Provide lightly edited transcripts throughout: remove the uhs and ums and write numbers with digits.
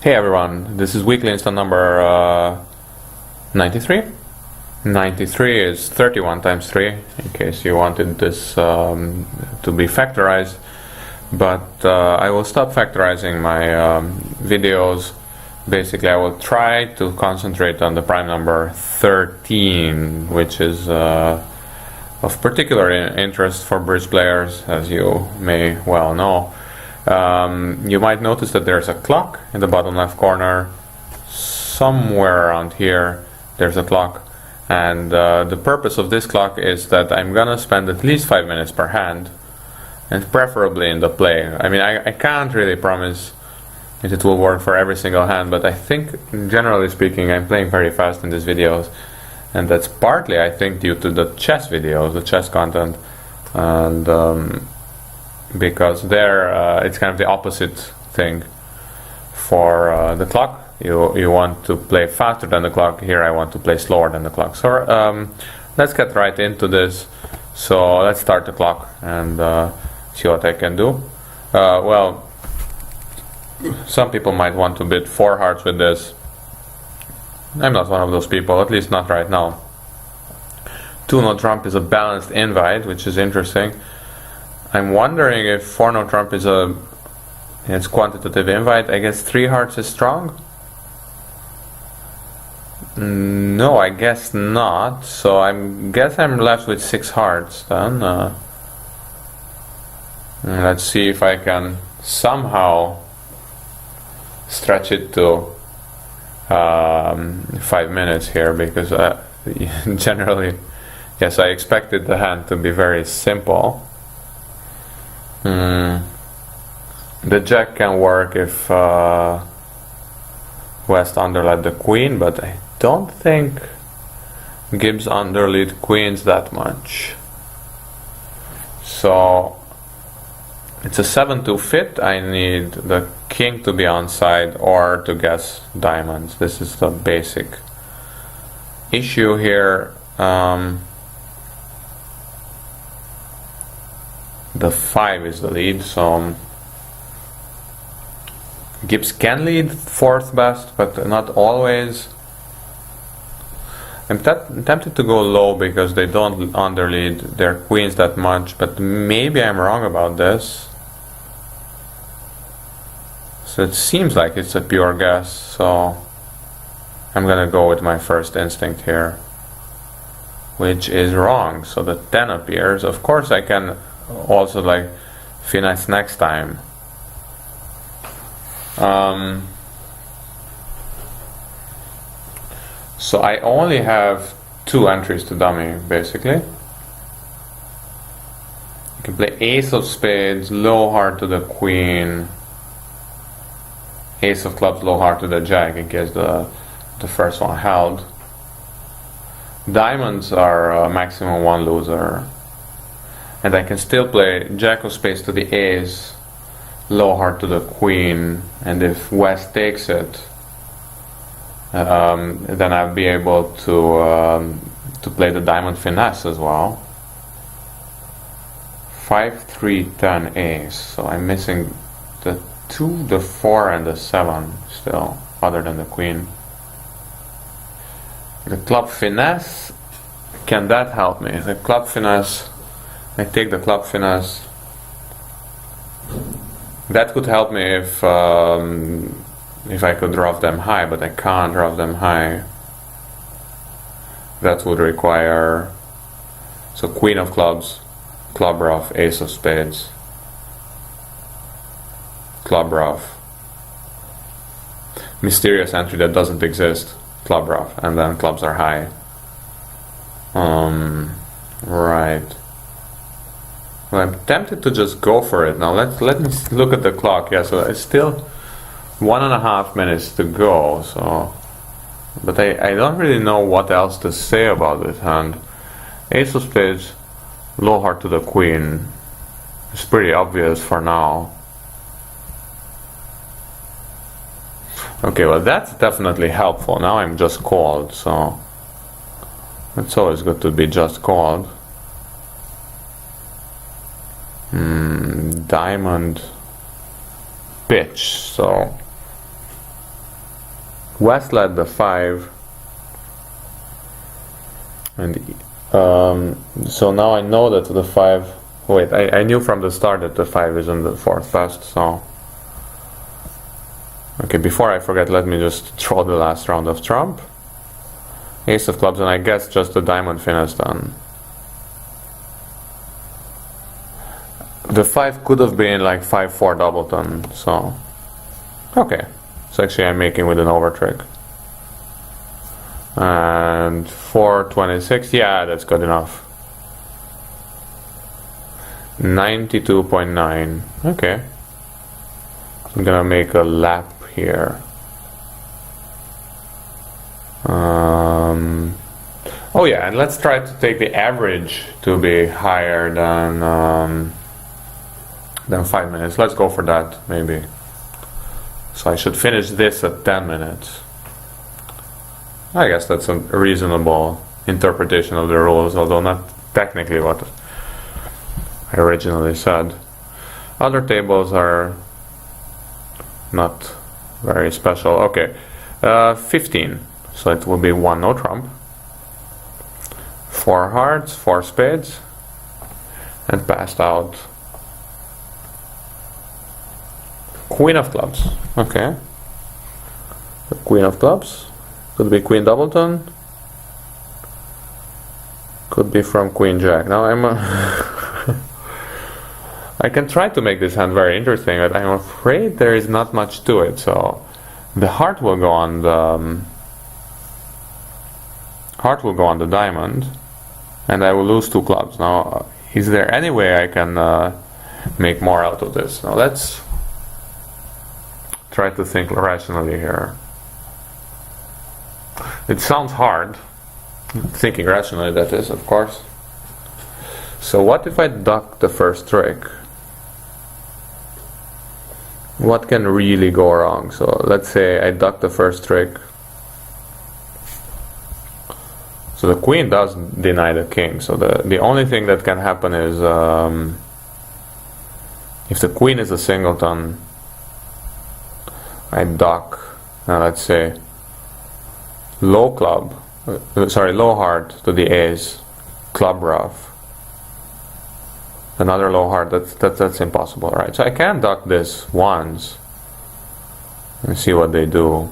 Hey everyone, this is weekly instant number 93. 93 is 31 times 3, in case you wanted this to be factorized. But I will stop factorizing my videos. Basically, I will try to concentrate on the prime number 13, which is of particular interest for bridge players, as you may well know. You might notice that there's a clock in the bottom left corner. Somewhere around here there's a clock, and the purpose of this clock is that I'm gonna spend at least 5 minutes per hand, and preferably in the play. I mean, I can't really promise that it will work for every single hand, but I think, generally speaking, I'm playing very fast in these videos, and that's partly, I think, due to the chess videos, the chess content, and because there it's kind of the opposite thing. For the clock, you want to play faster than the clock. Here I want to play slower than the clock. So let's get right into this. So let's start the clock and see what I can do. Well, some people might want to bid 4 hearts with this. I'm not one of those people, at least not right now. 2-no trump is a balanced invite, which is interesting. I'm wondering if 4-no trump is it's quantitative invite. I guess 3 hearts is strong? No, I guess not. So I guess I'm left with 6 hearts then. Let's see if I can somehow stretch it to 5 minutes here, because generally, yes, I expected the hand to be very simple. The jack can work if West underled the queen, but I don't think Gibbs underlead queens that much. So it's a 7-2 fit. I need the king to be on side or to guess diamonds. This is the basic issue here. The 5 is the lead, so Gibbs can lead 4th best, but not always. I'm tempted to go low because they don't underlead their queens that much, but maybe I'm wrong about this. So it seems like it's a pure guess, so I'm gonna go with my first instinct here, which is wrong. So the 10 appears. Of course I can also like finesse next time. So I only have 2 entries to dummy, basically. You can play ace of spades, low heart to the queen, ace of clubs, low heart to the jack, in case the first one held. Diamonds are maximum 1 loser. And I can still play jack of spades to the ace, low heart to the queen, and if West takes it, then I'll be able to play the diamond finesse as well. 5, 3, 10 ace. So I'm missing the 2, the 4, and the 7 still, other than the queen. The club finesse, can that help me? The club finesse, I take the club finesse. That could help me if I could drop them high, but I can't drop them high. That would require, so queen of clubs, club ruff, ace of spades, club ruff, mysterious entry that doesn't exist, club ruff, and then clubs are high. Right. Well, I'm tempted to just go for it now. Let me look at the clock. Yeah, so it's still 1.5 minutes to go. So, but I don't really know what else to say about this hand. Ace of spades, low heart to the queen. It's pretty obvious for now. Okay, well that's definitely helpful. Now I'm just called, so it's always good to be just called. Diamond pitch, so West led the 5. And so now I know that the 5... Wait, I knew from the start that the 5 is in the 4th best, so... Okay, before I forget, let me just throw the last round of trump. Ace of clubs, and I guess just the diamond finished on. The 5 could have been like 5-4 doubleton, so... Okay, so actually I'm making with an over trick. And 426, yeah, that's good enough. 92.9, okay. I'm gonna make a lap here. Oh yeah, and let's try to take the average to be higher than 5 minutes. Let's go for that, maybe. So I should finish this at 10 minutes. I guess that's a reasonable interpretation of the rules, although not technically what I originally said. Other tables are not very special. Okay, 15. So it will be 1 no trump, 4 hearts, 4 spades, and passed out Queen of clubs. Okay, the Queen of clubs could be Queen doubleton, could be from Queen Jack. Now I can try to make this hand very interesting, but I'm afraid there is not much to it. So the heart will go on the diamond, and I will lose 2 clubs. Now, is there any way I can make more out of this? Now let's try to think rationally here. It sounds hard, thinking rationally, that is, of course. So what if I duck the first trick? What can really go wrong? So let's say I duck the first trick. So the queen does deny the king. So the only thing that can happen is if the queen is a singleton, I duck, let's say, low heart to the ace, club rough, another low heart. That's impossible, right? So I can duck this once and see what they do.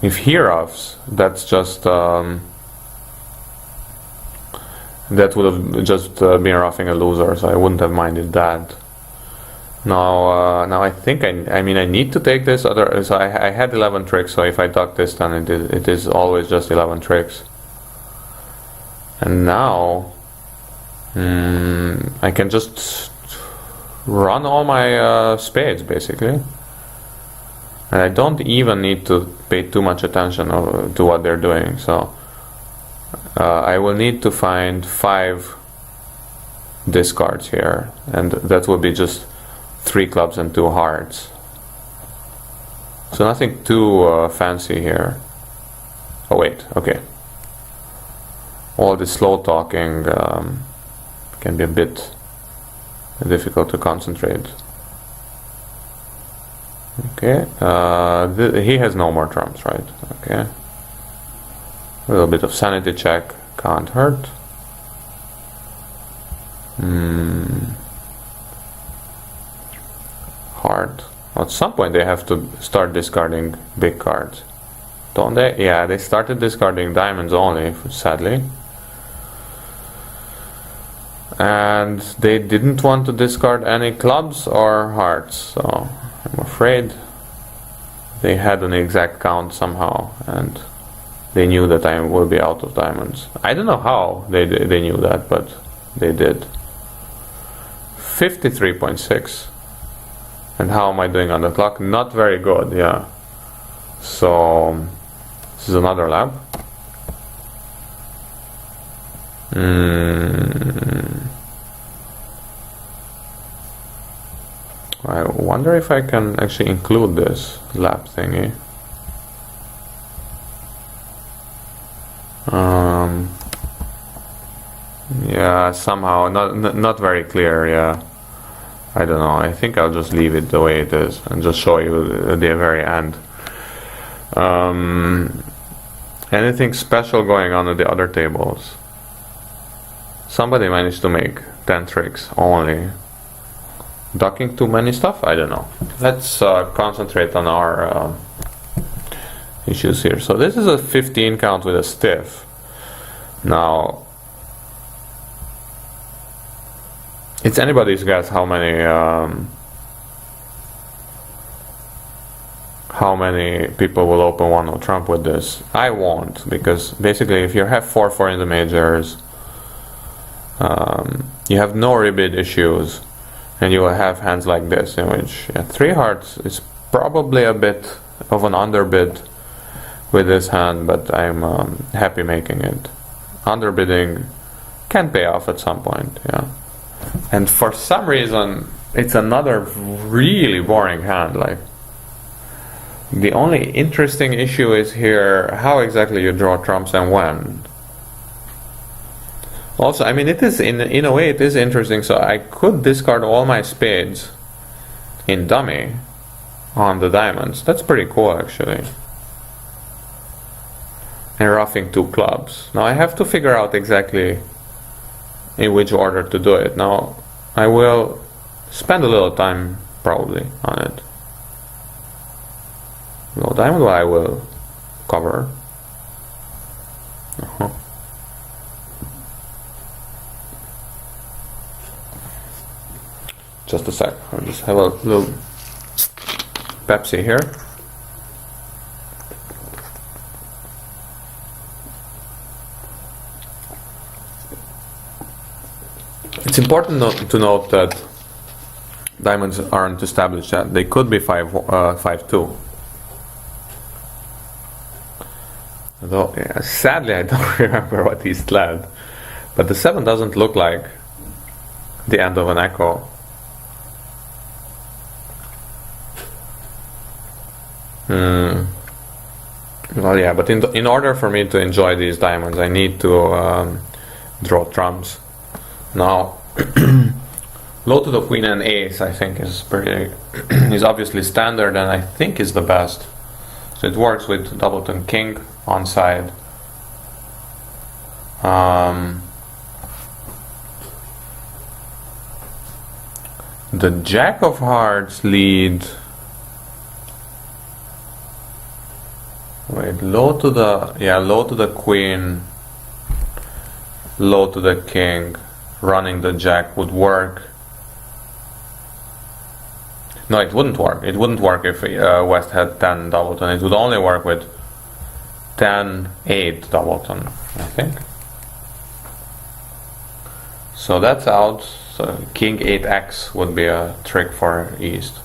If he roughs, that's just that would have just been roughing a loser, so I wouldn't have minded that. Now I think I need to take this other. So I had 11 tricks. So if I duck this, then it is always just 11 tricks. And now I can just run all my spades basically, and I don't even need to pay too much attention to what they're doing. So I will need to find 5 discards here, and that will be just 3 clubs and 2 hearts. So nothing too fancy here. Oh wait, okay. All this slow talking can be a bit difficult to concentrate. Okay, he has no more trumps, right? Okay. A little bit of sanity check, can't hurt. Heart. At some point they have to start discarding big cards, don't they? Yeah, they started discarding diamonds only, sadly. And they didn't want to discard any clubs or hearts, so I'm afraid they had an exact count somehow, and they knew that I will be out of diamonds. I don't know how they knew that, but they did. 53.6. And how am I doing on the clock? Not very good, yeah. So this is another lap. I wonder if I can actually include this lap thingy. Yeah, somehow not very clear. Yeah, I don't know. I think I'll just leave it the way it is and just show you at the very end. Anything special going on at the other tables? Somebody managed to make 10 tricks only. Ducking too many stuff? I don't know. Let's concentrate on our issues here. So this is a 15 count with a stiff. Now, it's anybody's guess how many people will open 1-0 trump with this. I won't, because basically if you have 4-4 in the majors, you have no rebid issues, and you will have hands like this in which 3 hearts is probably a bit of an underbid with this hand, but I'm happy making it. Underbidding can pay off at some point, yeah. And for some reason, it's another really boring hand. Like, the only interesting issue is here how exactly you draw trumps and when. Also, I mean, it is in a way it is interesting. So I could discard all my spades in dummy on the diamonds. That's pretty cool, actually. And roughing 2 clubs. Now I have to figure out exactly in which order to do it. Now I will spend a little time probably on it. No diamond I will cover. Just a sec, I'll just have a little Pepsi here. It's important to note that diamonds aren't established yet. They could be 5-2. Though, yeah, sadly, I don't remember what he's led. But the 7 doesn't look like the end of an echo. Well, yeah, but in order for me to enjoy these diamonds, I need to draw trumps. Now, low to the queen and ace, I think, is pretty is obviously standard, and I think is the best. So it works with doubleton king on side. The jack of hearts lead. Wait, low to the queen, low to the king. Running the jack would work. No, it wouldn't work. It wouldn't work if West had 10 doubleton. It would only work with 10-8 doubleton, I think. So that's out. So king 8x would be a trick for East.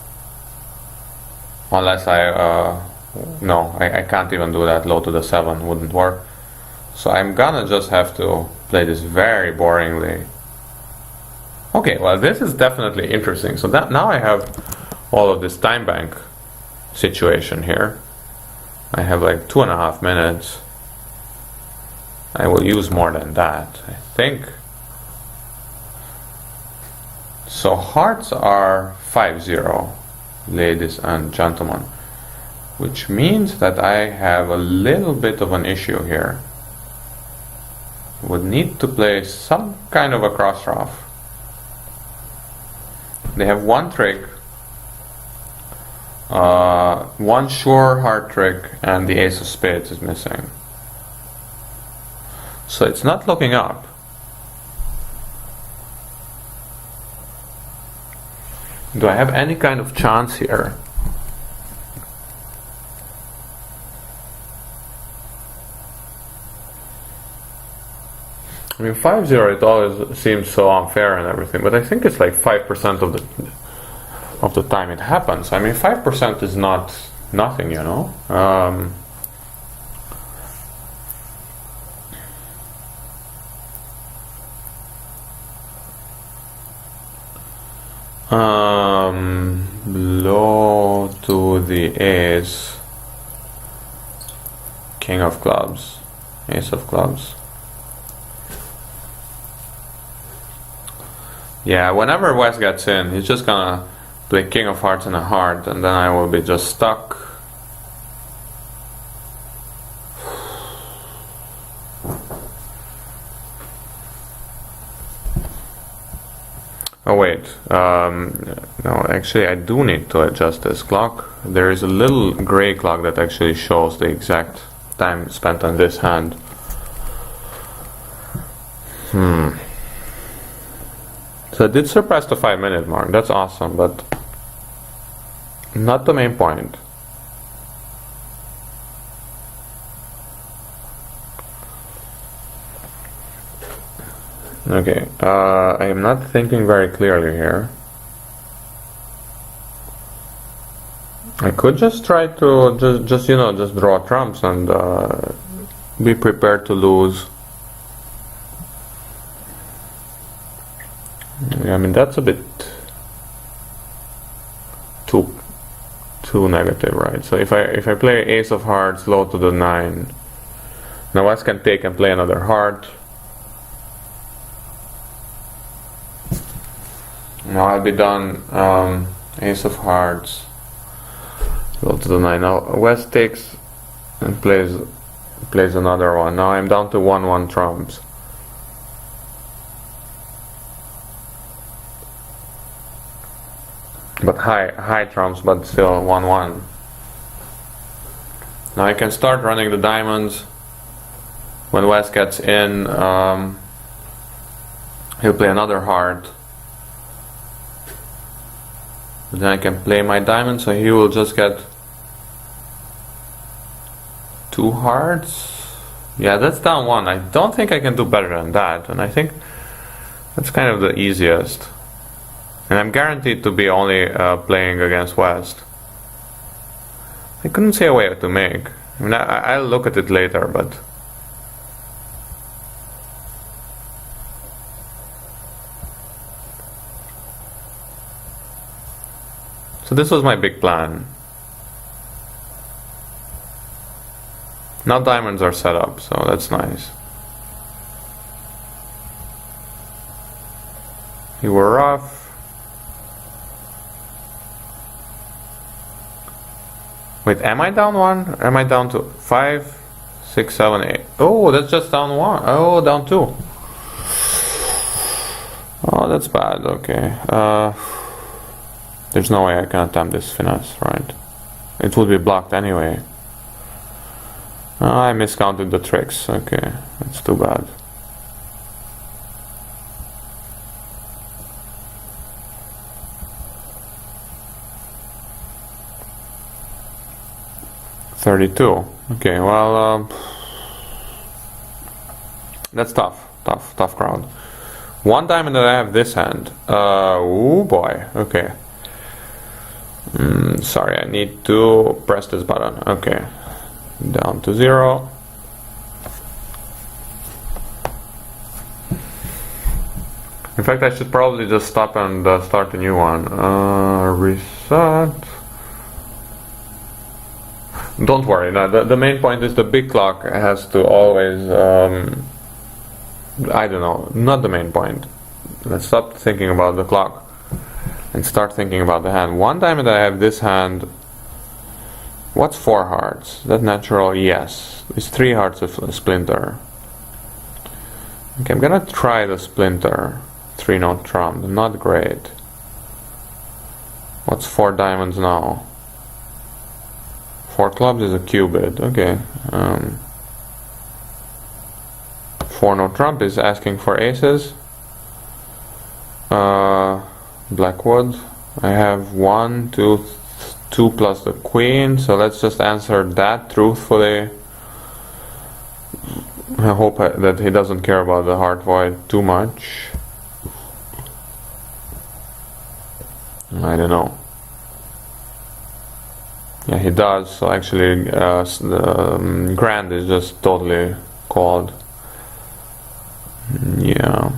Unless I can't even do that. Low to the 7 wouldn't work. So I'm gonna just have to play this very boringly. Okay, well, this is definitely interesting. So that now I have all of this time bank situation here. I have like 2.5 minutes. I will use more than that, I think. So hearts are 5-0, ladies and gentlemen, which means that I have a little bit of an issue here. Would need to play some kind of a cross ruff. They have one trick, one sure heart trick, and the ace of spades is missing. So it's not looking up. Do I have any kind of chance here? I mean, 5-0, it always seems so unfair and everything, but I think it's like 5% of the time it happens. I mean, 5% is not nothing, you know. Low to the ace, king of clubs, ace of clubs. Yeah, whenever West gets in, he's just gonna play King of Hearts and a heart, and then I will be just stuck. Oh wait, no, actually I do need to adjust this clock. There is a little gray clock that actually shows the exact time spent on this hand. So it did surpass the 5-minute mark, that's awesome, but not the main point. Okay, I am not thinking very clearly here. I could just try to just you know, just draw trumps and be prepared to lose. I mean, that's a bit too negative, right? So if I play Ace of Hearts low to the 9, now West can take and play another heart. Now I'll be done. Ace of Hearts low to the 9. Now West takes and plays another one. Now I'm down to 1-1 trumps. But high trumps, but still 1-1. Now I can start running the diamonds. When West gets in, he'll play another heart. Then I can play my diamond, so he will just get 2 hearts. Yeah, that's down 1. I don't think I can do better than that, and I think that's kind of the easiest. And I'm guaranteed to be only playing against West. I couldn't see a way to make. I mean, I'll look at it later, but... So this was my big plan. Now diamonds are set up, so that's nice. You were rough. Wait, am I down 1? Am I down to 5, 6, 7, 8? Oh, that's just down 1. Oh, down 2. Oh, that's bad. Okay. There's no way I can attempt this finesse, right? It would be blocked anyway. I miscounted the tricks. Okay, that's too bad. $32. Okay, well, that's tough crowd. One diamond that I have this hand. Oh boy. Okay. Sorry, I need to press this button. Okay. Down to 0. In fact, I should probably just stop and start a new one. Reset. Don't worry, no, the main point is the big clock has to always, I don't know, not the main point. Let's stop thinking about the clock and start thinking about the hand. One diamond I have this hand. What's 4 hearts? That natural? Yes. It's 3 hearts of a splinter. Okay, I'm gonna try the splinter. 3-note trump. Not great. What's 4 diamonds now? 4 clubs is a cubit. Okay. 4-note trump is asking for aces. Blackwood. I have 1, 2, 2 plus the queen, so let's just answer that truthfully. I hope that he doesn't care about the heart void too much. I don't know. Yeah, he does, so actually the grand is just totally called. Yeah.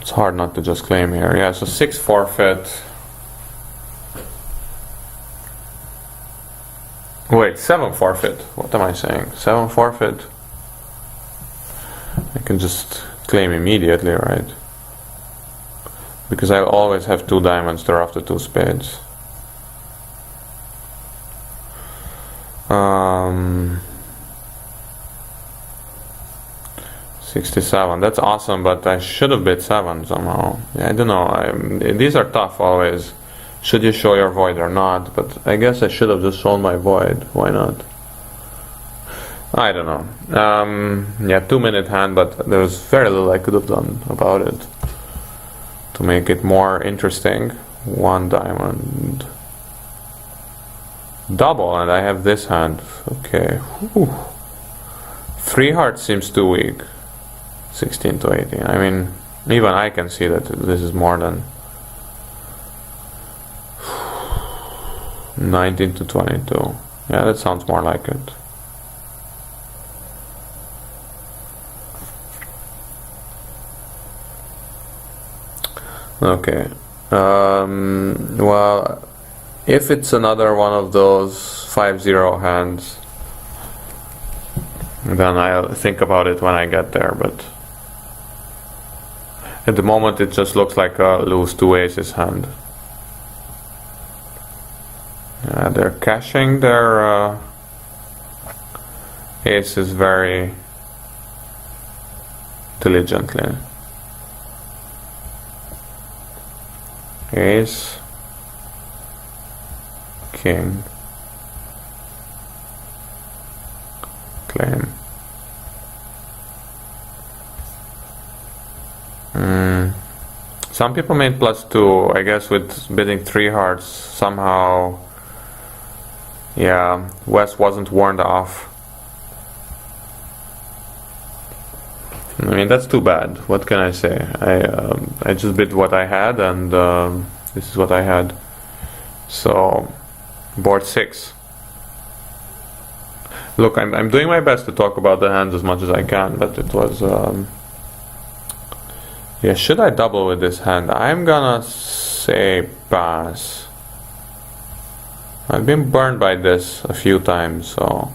It's hard not to just claim here. Yeah, so 6 forfeit. Wait, 7 forfeit. What am I saying? 7 forfeit. I can just claim immediately, right? Because I always have 2 diamonds thereafter 2 spades. 67. That's awesome, but I should have bid 7 somehow. Yeah, I don't know. These are tough always. Should you show your void or not? But I guess I should have just shown my void. Why not? I don't know. Yeah, 2-minute hand, but there was very little I could have done about it to make it more interesting. 1 diamond. Double, and I have this hand. Okay. Whew. 3 hearts seems too weak. 16 to 18. I mean, even I can see that this is more than 19 to 22. Yeah, that sounds more like it. Okay. Well, if it's another one of those 5-0 hands, then I'll think about it when I get there, but at the moment it just looks like a lose 2 aces hand. They're cashing their aces very diligently. Ace, king, claim. Some people made +2, I guess with bidding 3 hearts somehow. Yeah, West wasn't warned off. I mean, that's too bad. What can I say? I just bid what I had, and this is what I had. So, board 6. Look, I'm doing my best to talk about the hands as much as I can, but it was... yeah, should I double with this hand? I'm gonna say pass. I've been burned by this a few times, so...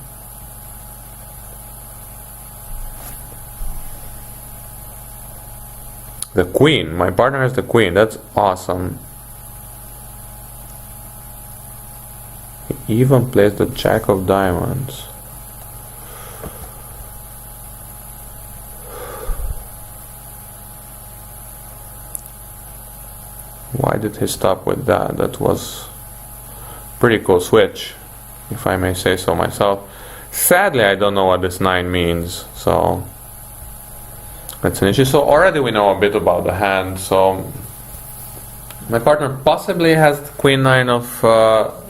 The queen. My partner has the queen. That's awesome. He even plays the jack of diamonds. Why did he stop with that? That was pretty cool switch, if I may say so myself. Sadly, I don't know what this 9 means, so that's an issue. So already we know a bit about the hand. So my partner possibly has Queen 9 of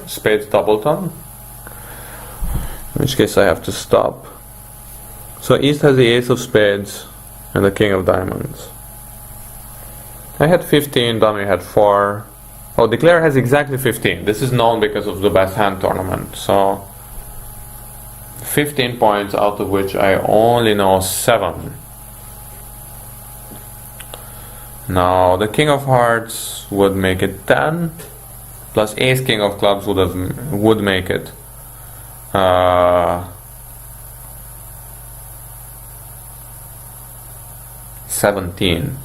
spades doubleton, in which case I have to stop. So East has the ace of spades and the king of diamonds. I had 15, dummy had 4. Oh, Declare has exactly 15. This is known because of the best hand tournament. So 15 points, out of which I only know 7. Now the king of hearts would make it 10, plus ace king of clubs would make it 17.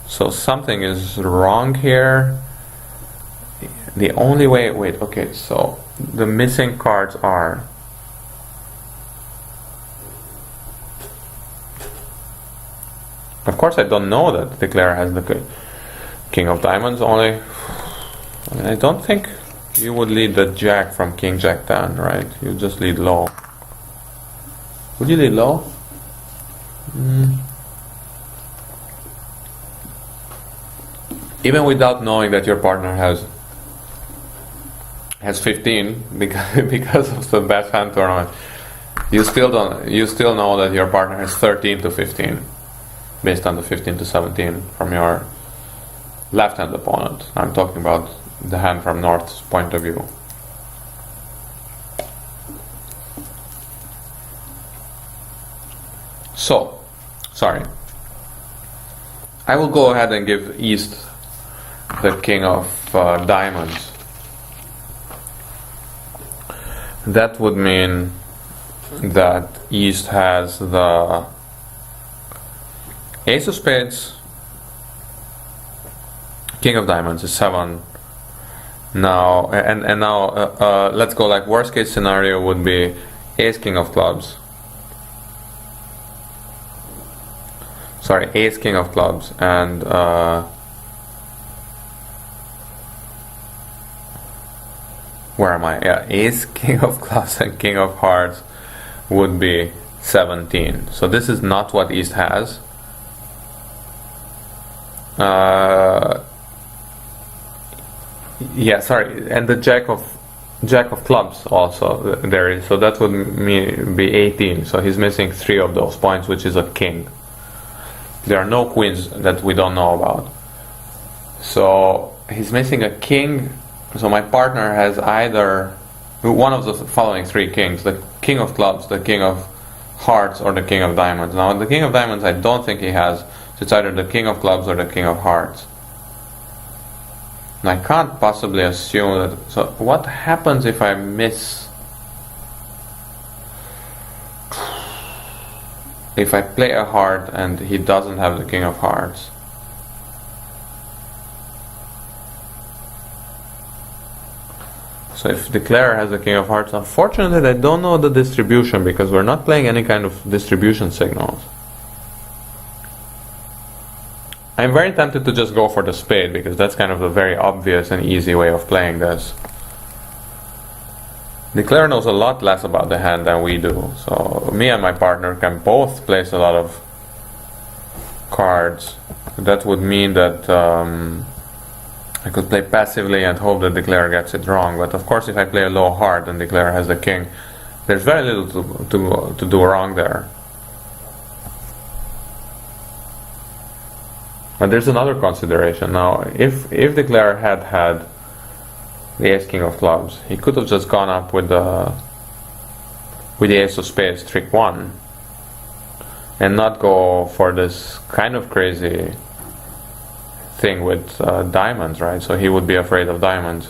So something is wrong here. The only way, wait, okay, so the missing cards are of course I don't know that Declare has the king of diamonds only. I don't think you would lead the jack from king jack 10, right? You just lead low. Would you lead low? Even without knowing that your partner has 15 because of the best hand tournament, you still know that your partner has 13 to 15 based on the 15 to 17 from your left hand opponent. I'm talking about the hand from North's point of view. So, sorry. I will go ahead and give East the king of diamonds. That would mean that East has the Ace of spades, king of diamonds is 7. Now, and now let's go like worst case scenario would be ace king of clubs. Sorry, ace king of clubs, and where am I? Yeah, ace king of clubs and king of hearts would be 17. So this is not what East has. Yeah, sorry, and the jack of clubs also there is, so that would be 18. So he's missing 3 of those points, which is a king. There are no queens that we don't know about. So he's missing a king. So my partner has either one of the following 3 kings: the king of clubs, the king of hearts, or the king of diamonds. Now the king of diamonds I don't think he has, so it's either the king of clubs or the king of hearts. And I can't possibly assume that. So what happens if I miss? If I play a heart and he doesn't have the king of hearts? So if declare has the king of hearts, unfortunately I don't know the distribution because we're not playing any kind of distribution signals. I'm very tempted to just go for the spade because that's kind of a very obvious and easy way of playing this. Declare knows a lot less about the hand than we do, so me and my partner can both place a lot of cards. That would mean that I could play passively and hope that Declare gets it wrong, but of course if I play a low heart and Declare has the king, there's very little to do wrong there. But there's another consideration. Now, if Declare had the ace king of clubs, he could have just gone up with the ace of spades, trick 1, and not go for this kind of crazy thing with diamonds, right? So he would be afraid of diamonds.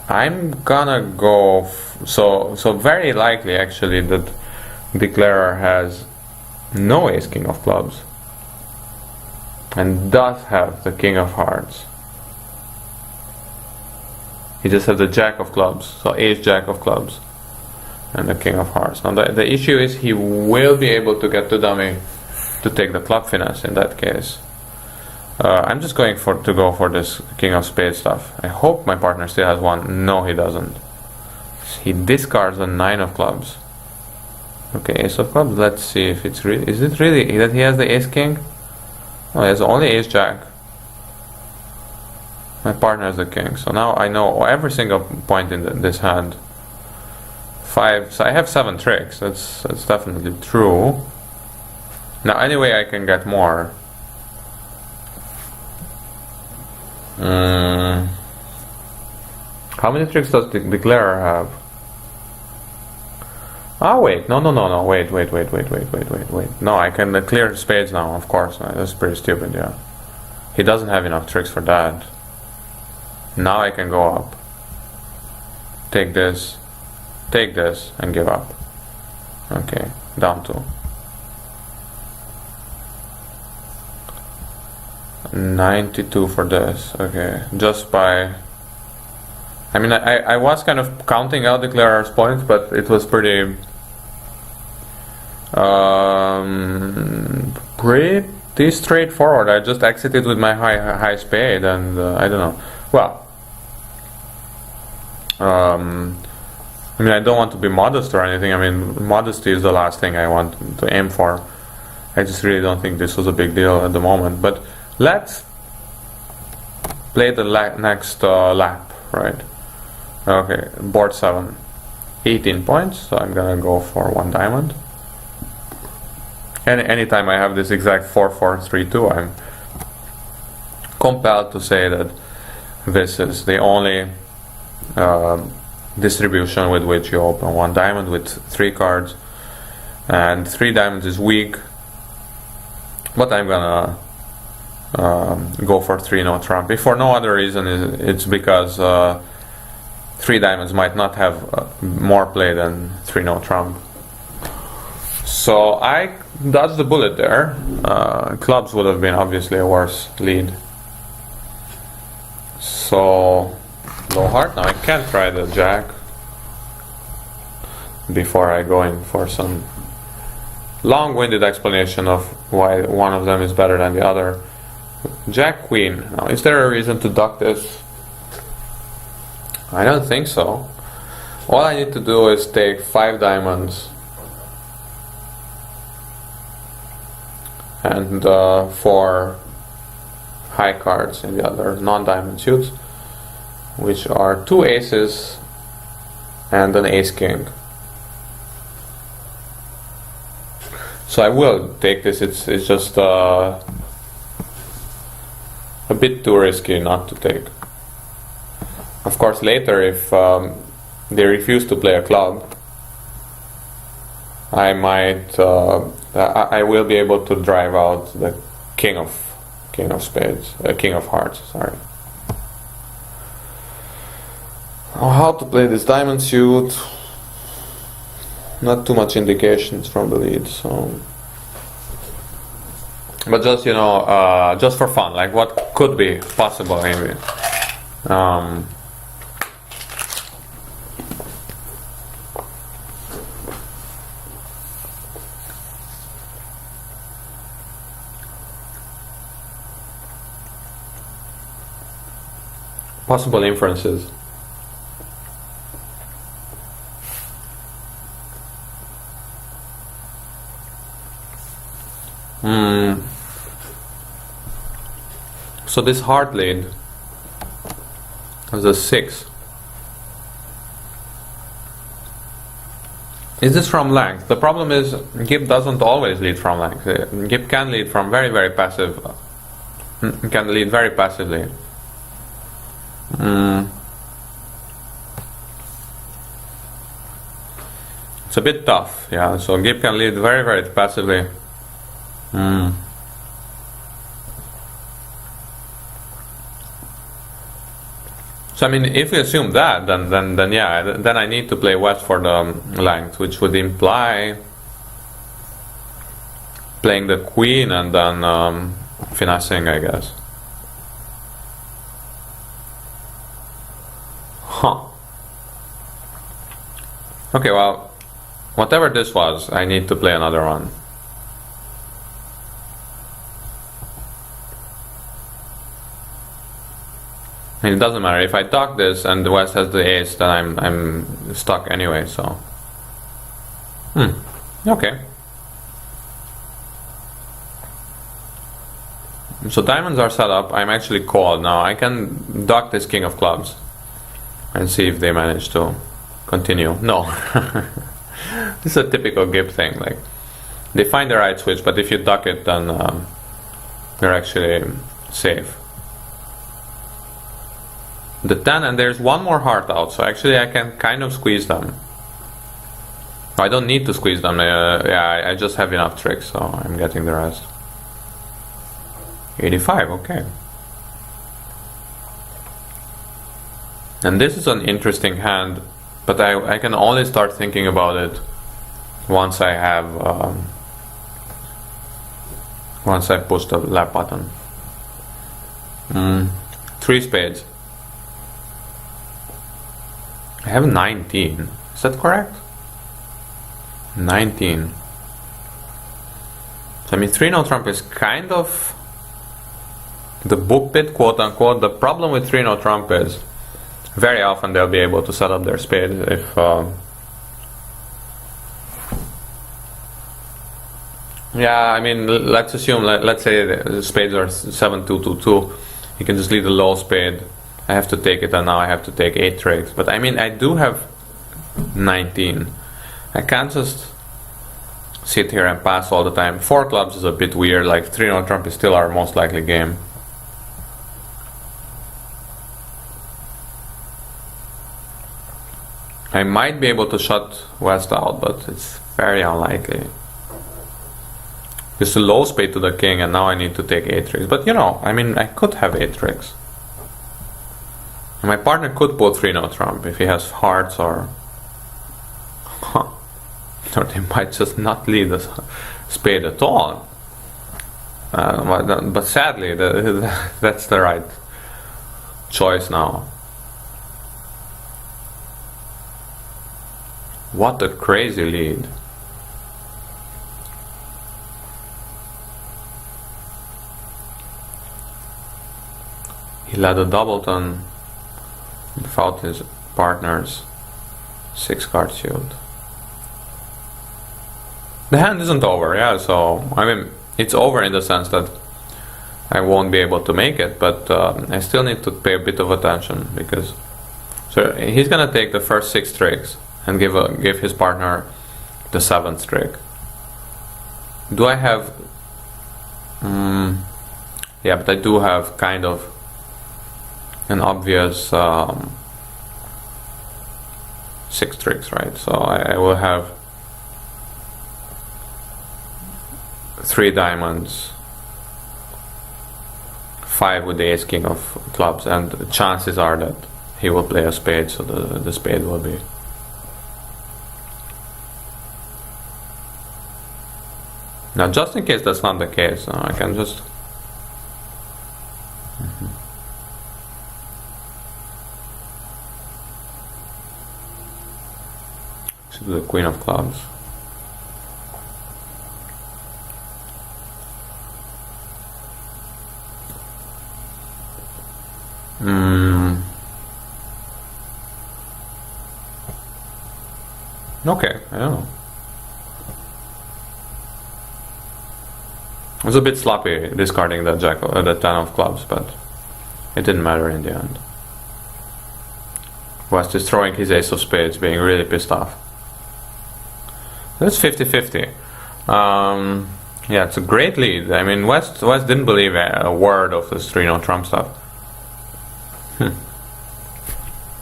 I'm gonna go so very likely actually that Declarer has no ace king of clubs and does have the king of hearts. He just has the jack of clubs, so ace jack of clubs and the king of hearts. Now the issue is he will be able to get to dummy to take the club finesse in that case. I'm just going to go for this king of spades stuff. I hope my partner still has one. No, he doesn't. He discards a 9 of clubs. Okay, ace of clubs. Let's see if it's really. Is it really that he has the ace king? Oh, he has only ace jack. My partner has the king. So now I know every single point in this hand. 5. So I have 7 tricks. That's definitely true. Now anyway, I can get more. How many tricks does the Declarer have? Oh wait, no, wait. No, I can clear spades now, of course. That's pretty stupid, yeah. He doesn't have enough tricks for that. Now I can go up. Take this, and give up. Okay, down to 92 for this. Okay, just by... I mean, I was kind of counting out Declarer's points, but it was pretty straightforward. I just exited with my high spade, and I don't know. Well, I mean, I don't want to be modest or anything. I mean, modesty is the last thing I want to aim for. I just really don't think this was a big deal at the moment. But let's play the next lap, right? Okay, board 7, 18 points. So I'm gonna go for 1 diamond. And anytime I have this exact 4-4-3-2, I'm compelled to say that this is the only distribution with which you open 1 diamond with 3 cards, and 3 diamonds is weak. But I'm gonna go for 3 no trump. If for no other reason, it's because 3 diamonds might not have more play than 3 no trump. So I dodged the bullet there. Clubs would have been obviously a worse lead. So low heart. Now I can try the jack before I go in for some long-winded explanation of why one of them is better than the other. Jack queen. Now, is there a reason to duck this? I don't think so. All I need to do is take 5 diamonds and 4 high cards in the other non-diamond suits, which are 2 aces and an ace king. So I will take this. It's just a bit too risky not to take. Of course, later if they refuse to play a club, I might I will be able to drive out the king of spades, king of hearts. Sorry. How to play this diamond suit? Not too much indications from the lead, so. But just just for fun, like what could be possible, maybe. Possible inferences. So this heart lead has a 6. Is this from length? The problem is Gip doesn't always lead from length. Gip can lead from very, very passive. Can lead very passively. It's a bit tough, yeah. So Gip can lead very, very passively. So I mean, if we assume that, then yeah, then I need to play west for the length, which would imply playing the queen and then finessing, I guess. Huh. Okay, well, whatever this was, I need to play another one. And it doesn't matter if I duck this and the West has the ace, then I'm stuck anyway. So, okay. So diamonds are set up. I'm actually called now. I can duck this king of clubs and see if they manage to continue. No, this is a typical Gip thing. Like they find the right switch, but if you duck it, then you're actually safe. The 10, and there's one more heart out, so actually I can kind of squeeze them. I don't need to squeeze them, yeah, I just have enough tricks, so I'm getting the rest. 85, okay. And this is an interesting hand, but I can only start thinking about it once I have, once I push the left button. 3 spades. I have 19. Is that correct? 19. So, I mean, 3-note trump is kind of the book bit, quote unquote. The problem with 3-note trump is very often they'll be able to set up their spade if yeah, I mean, let's assume, let's say the spades are 7-2-2-2. You can just leave the low spade. I have to take it, and now I have to take 8 tricks. But I mean, I do have 19. I can't just sit here and pass all the time. 4 clubs is a bit weird. Like 3-note trump is still our most likely game. I might be able to shut West out, but it's very unlikely. It's a low spade to the king, and now I need to take 8 tricks. But you know, I mean, I could have 8 tricks. My partner could pull 3-note trump if he has hearts, or they might just not lead us spade at all. But sadly, that's the right choice now. What a crazy lead. He led a doubleton without his partner's 6-card suit. The hand isn't over, yeah, so I mean, it's over in the sense that I won't be able to make it, but I still need to pay a bit of attention, because so he's gonna take the first 6 tricks and give his partner the 7th trick. Do I have yeah, but I do have kind of an obvious 6 tricks, right? So I will have 3 diamonds, 5 with the ace king of clubs, and the chances are that he will play a spade, so the spade will be. Now, just in case that's not the case, I can just. To the queen of clubs. Okay, I don't know. It was a bit sloppy discarding the the 10 of clubs, but it didn't matter in the end. West is throwing his ace of spades, being really pissed off. That's 50-50. Yeah, it's a great lead. I mean, West didn't believe a word of this 3-0 trump stuff.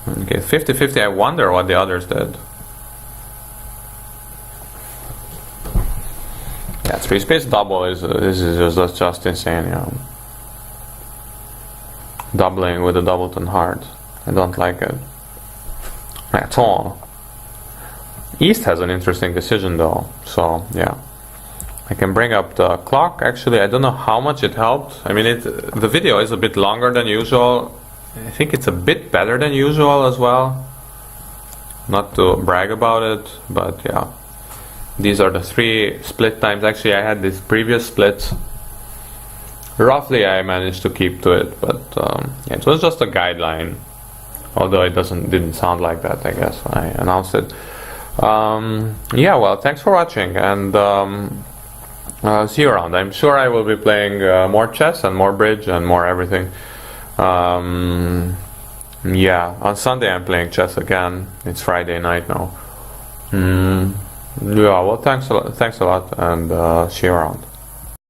Okay, 50-50. I wonder what the others did. Yeah, 3 spades double is just insane. Yeah, doubling with a doubleton heart. I don't like it at all. East has an interesting decision though, so yeah. I can bring up the clock. Actually, I don't know how much it helped. I mean, the video is a bit longer than usual. I think it's a bit better than usual as well. Not to brag about it, but yeah. These are the 3 split times. Actually, I had these previous splits. Roughly, I managed to keep to it, but yeah, it was just a guideline. Although it didn't sound like that, I guess, when I announced it. Yeah, well, thanks for watching, and see you around. I'm sure I will be playing more chess and more bridge and more everything. Yeah, on Sunday I'm playing chess again. It's Friday night now. Yeah, well, thanks a lot, and see you around.